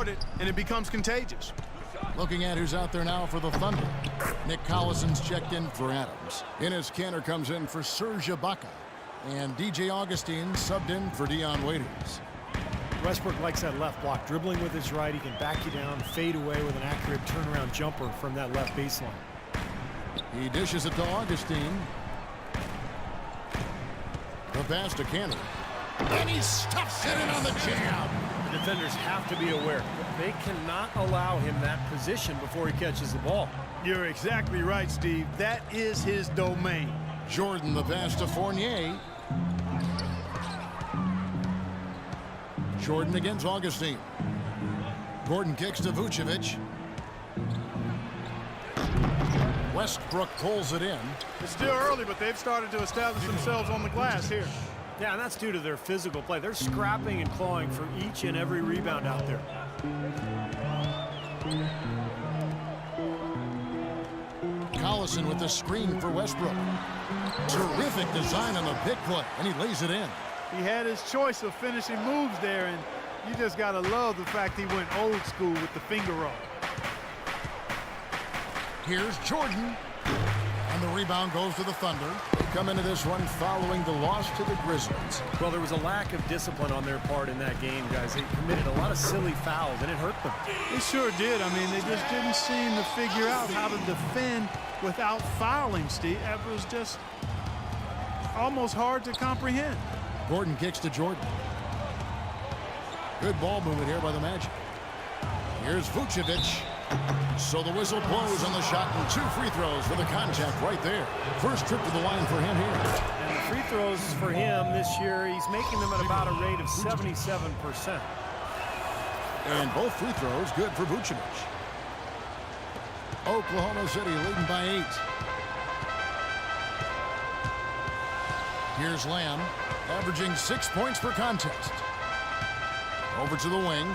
start it, and it becomes contagious. Looking at who's out there now for the Thunder. Nick Collison's checked in for Adams. Enes Kanter comes in for Serge Ibaka. And DJ Augustine subbed in for Dion Waiters. Westbrook likes that left block. Dribbling with his right, he can back you down, fade away with an accurate turnaround jumper from that left baseline. He dishes it to Augustine. The pass to Kanter. And he stuffs it in on the jam. The defenders have to be aware. They cannot allow him that position before he catches the ball. You're exactly right, Steve. That is his domain. Jordan the pass to Fournier. Jordan against Augustine. Gordon kicks to Vucevic. Westbrook pulls it in. It's still early, but they've started to establish themselves on the glass here. Yeah, and that's due to their physical play. They're scrapping and clawing for each and every rebound out there. Collison with the screen for Westbrook. Terrific design on the big play, and he lays it in. He had his choice of finishing moves there, and you just got to love the fact he went old school with the finger roll. Here's Jordan. And the rebound goes to the Thunder. They come into this one following the loss to the Grizzlies. Well, there was a lack of discipline on their part in that game, guys. They committed a lot of silly fouls, and it hurt them. They sure did. I mean, they just didn't seem to figure out how to defend without fouling, Steve. That was just almost hard to comprehend. Gordon kicks to Jordan. Good ball movement here by the Magic. Here's Vucevic. So the whistle blows on the shot, and 2 free throws for the contact right there. First trip to the line for him here. And the free throws for him this year, he's making them at about a rate of 77%. And both free throws good for Vucevic. Oklahoma City leading by 8. Here's Lamb, averaging 6 points per contest. Over to the wing.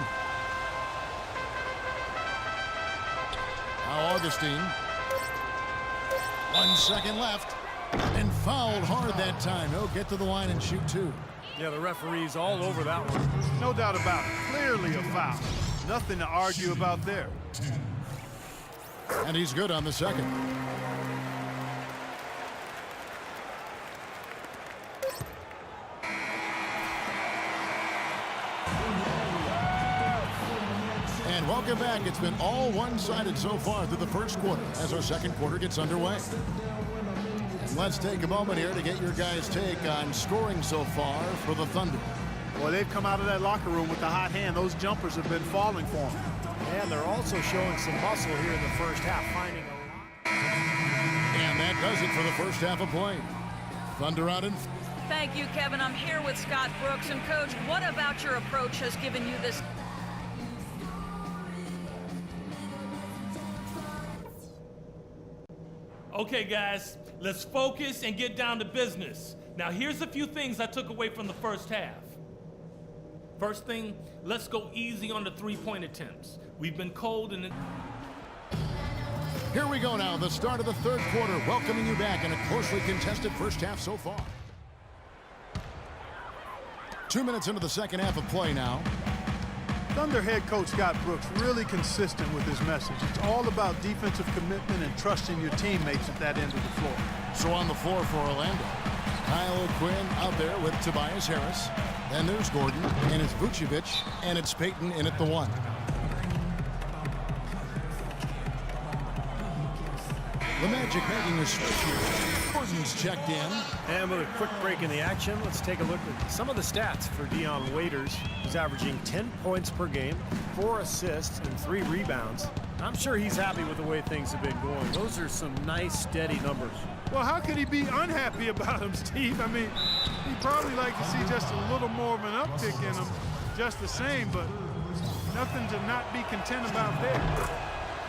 Now Augustine. 1 second left. And fouled hard that time. He'll get to the line and shoot 2. Yeah, the referee's all over that one. No doubt about it. Clearly a foul. Nothing to argue about there. And he's good on the second. And welcome back. It's been all one-sided so far through the first quarter as our second quarter gets underway. And let's take a moment here to get your guys' take on scoring so far for the Thunder. Well, they've come out of that locker room with the hot hand. Those jumpers have been falling for them. And they're also showing some muscle here in the first half, finding a lot. And that does it for the first half of play. Thunder out in. Thank you, Kevin. I'm here with Scott Brooks. And, Coach, what about your approach has given you this? Okay, guys, let's focus and get down to business. Now, here's a few things I took away from the first half. First thing, let's go easy on the three-point attempts. We've been cold and... Here we go now, the start of the third quarter, welcoming you back in a closely contested first half so far. 2 minutes into the second half of play now. Thunder head coach Scott Brooks really consistent with his message. It's all about defensive commitment and trusting your teammates at that end of the floor. So on the floor for Orlando, Kyle Quinn out there with Tobias Harris. Then there's Gordon, and it's Vucevic, and it's Payton in at the 1. The Magic making a switch here. Gordon's checked in. And with a quick break in the action, let's take a look at some of the stats for Dion Waiters. He's averaging 10 points per game, 4 assists, and 3 rebounds. I'm sure he's happy with the way things have been going. Those are some nice, steady numbers. Well, how could he be unhappy about him, Steve? I mean, he'd probably like to see just a little more of an uptick in him, just the same, but nothing to not be content about there.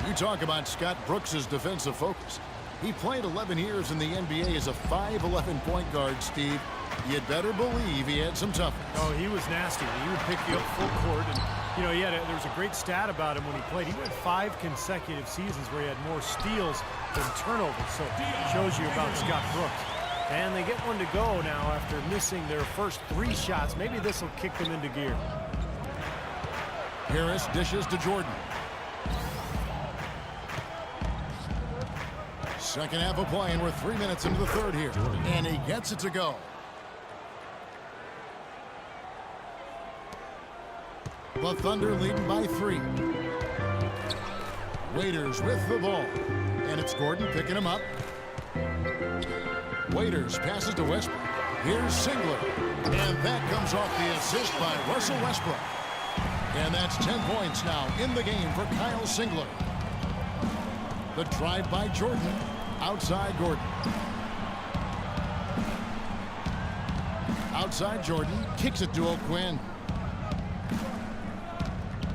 You talk about Scott Brooks' defensive focus. He played 11 years in the NBA as a 5'11" point guard, Steve. You'd better believe he had some toughness. Oh, he was nasty. He would pick you up full court. And, you know, there was a great stat about him when he played. He went 5 consecutive seasons where he had more steals than turnovers. So it shows you about Scott Brooks. And they get one to go now after missing their first 3 shots. Maybe this will kick them into gear. Harris dishes to Jordan. Second half of play, and we're 3 minutes into the third here. And he gets it to go. The Thunder leading by 3. Waiters with the ball. And it's Gordon picking him up. Waiters passes to Westbrook. Here's Singler. And that comes off the assist by Russell Westbrook. And that's 10 points now in the game for Kyle Singler. The drive by Jordan. Outside Gordon. Outside Jordan. Kicks it to O'Quinn.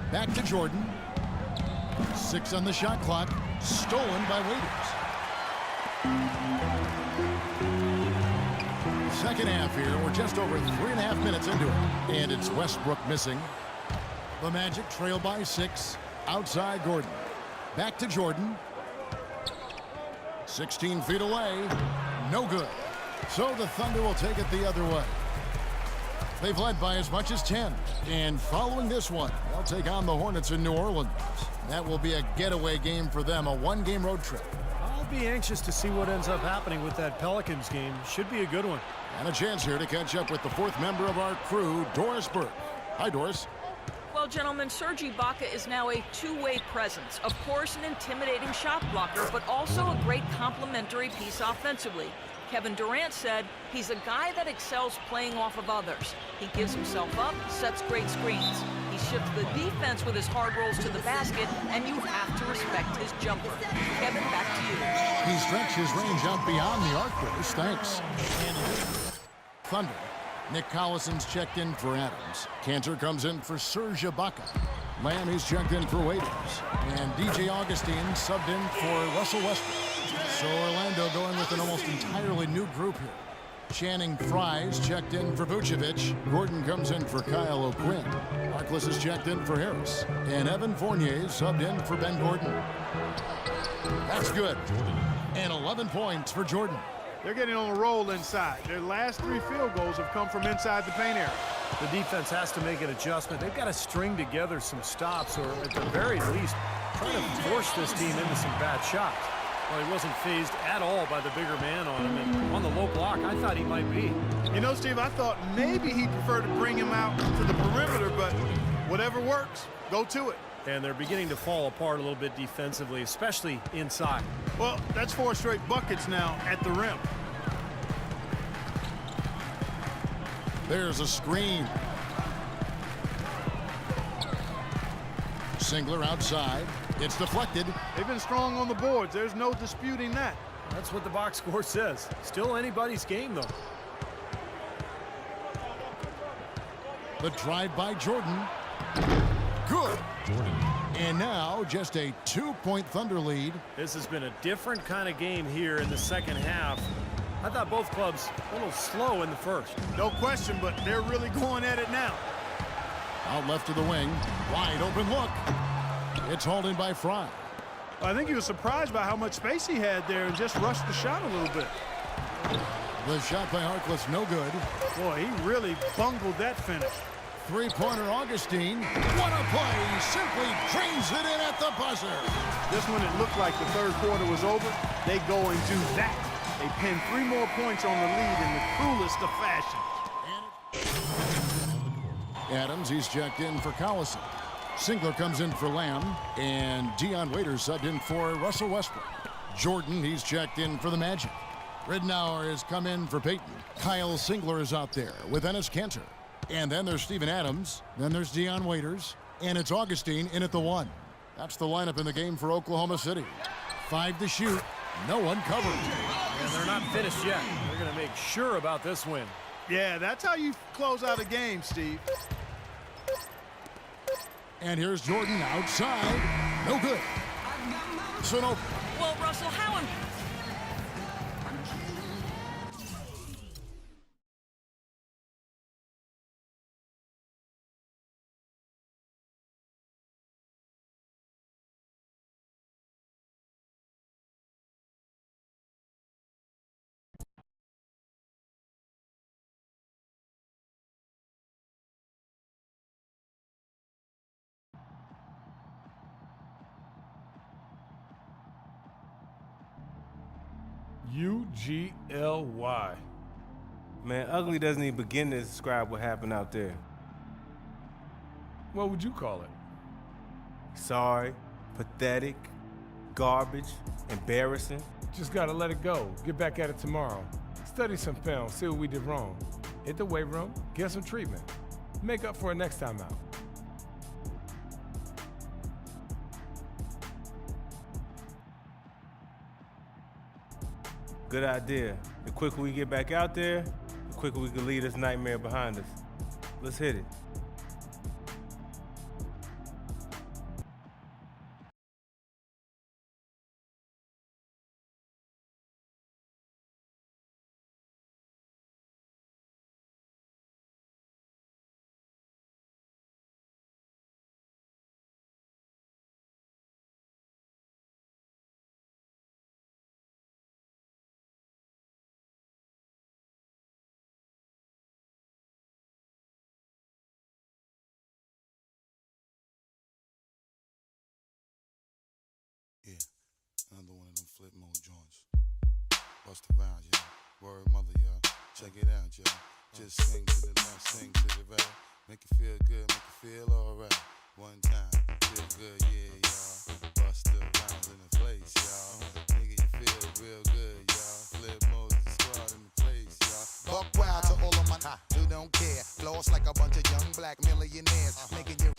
Back to Jordan. 6 on the shot clock. Stolen by Waiters. Second half here. We're just over 3.5 minutes into it. And it's Westbrook missing. The Magic trail by 6. Outside Gordon. Back to Jordan. 16 feet away. No good. So the Thunder will take it the other way. They've led by as much as 10. And following this one, they'll take on the Hornets in New Orleans. That will be a getaway game for them, a one-game road trip. I'll be anxious to see what ends up happening with that Pelicans game. Should be a good one. And a chance here to catch up with the 4th member of our crew, Doris Burke. Hi, Doris. Well, gentlemen, Serge Ibaka is now a two-way presence. Of course, an intimidating shot blocker, but also a great complementary piece offensively. Kevin Durant said he's a guy that excels playing off of others. He gives himself up, sets great screens. He shifts the defense with his hard rolls to the basket, and you have to respect his jumper. Kevin, back to you. He stretched his range out beyond the arc burst. Thanks. Thunder. Nick Collison's checked in for Adams. Cantor comes in for Serge Ibaka. Lamb, he's checked in for Waiters. And DJ Augustine subbed in for Russell Westbrook. So Orlando going with an almost entirely new group here. Channing Frye's checked in for Vucevic. Gordon comes in for Kyle O'Quinn. Harkless is checked in for Harris. And Evan Fournier subbed in for Ben Gordon. That's good. And 11 points for Jordan. They're getting on a roll inside. Their last 3 field goals have come from inside the paint area. The defense has to make an adjustment. They've got to string together some stops, or at the very least, try to force this team into some bad shots. Well, he wasn't phased at all by the bigger man on him, and on the low block, I thought he might be. You know, Steve, I thought maybe he'd prefer to bring him out to the perimeter, but whatever works, go to it. And they're beginning to fall apart a little bit defensively, especially inside. Well, that's 4 straight buckets now at the rim. There's a screen. Singler outside. It's deflected. They've been strong on the boards. There's no disputing that. That's what the box score says. Still anybody's game, though. The drive by Jordan. Good. And now just a 2-point Thunder lead. This has been a different kind of game here in the second half. I thought both clubs a little slow in the first. No question, but they're really going at it now. Out left to the wing. Wide open look. It's hauled in by Fry. I think he was surprised by how much space he had there and just rushed the shot a little bit. The shot by Harkless, no good. Boy, he really bungled that finish. Three-pointer Augustine. What a play. Simply drains it in at the buzzer. Just when it looked like the third quarter was over, they go and do that. They pin 3 more points on the lead in the cruelest of fashions. Adams, he's checked in for Collison. Singler comes in for Lamb. And Dion Waiters subbed in for Russell Westbrook. Jordan, he's checked in for the Magic. Ridnour has come in for Peyton. Kyle Singler is out there with Enes Kanter. And then there's Steven Adams. Then there's Dion Waiters. And it's Augustine in at the 1. That's the lineup in the game for Oklahoma City. 5 to shoot. No one covered. And they're not finished yet. They're going to make sure about this win. Yeah, that's how you close out a game, Steve. And here's Jordan outside. No good. Sanogo. Well, Russell, how U-G-L-Y. Man, ugly doesn't even begin to describe what happened out there. What would you call it? Sorry, pathetic, garbage, embarrassing. Just gotta let it go. Get back at it tomorrow. Study some film, see what we did wrong. Hit the weight room, get some treatment. Make up for it next time out. Good idea. The quicker we get back out there, the quicker we can leave this nightmare behind us. Let's hit it. Yeah, another one of them flip mode joints. Bust around, y'all. Word mother, y'all. Check it out, y'all. Just sing to the left, sing to the right. Make you feel good, make you feel alright. One time, feel good, yeah, y'all. Bust the rounds in the place, y'all. Nigga, you feel real good, y'all. Flip mode is the squad in the place, y'all. Buck wild to all of my who don't care. Floss like a bunch of young black millionaires. Making you.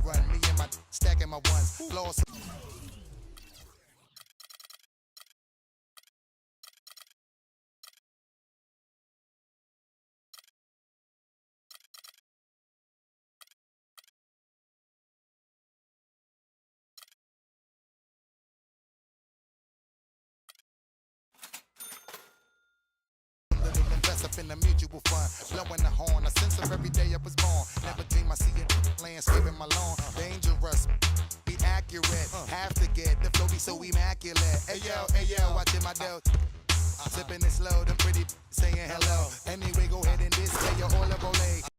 Run me and my stacking my ones. Floss. Up in the mutual fund, blowing the horn. I sense her every day I was born. Never dream I see it landscaping my lawn. Dangerous, be accurate. Have to get the flow be so immaculate. Hey yo, watching my dough. Sipping it slow, them pretty saying hello. Anyway, go ahead and display your all of Olay.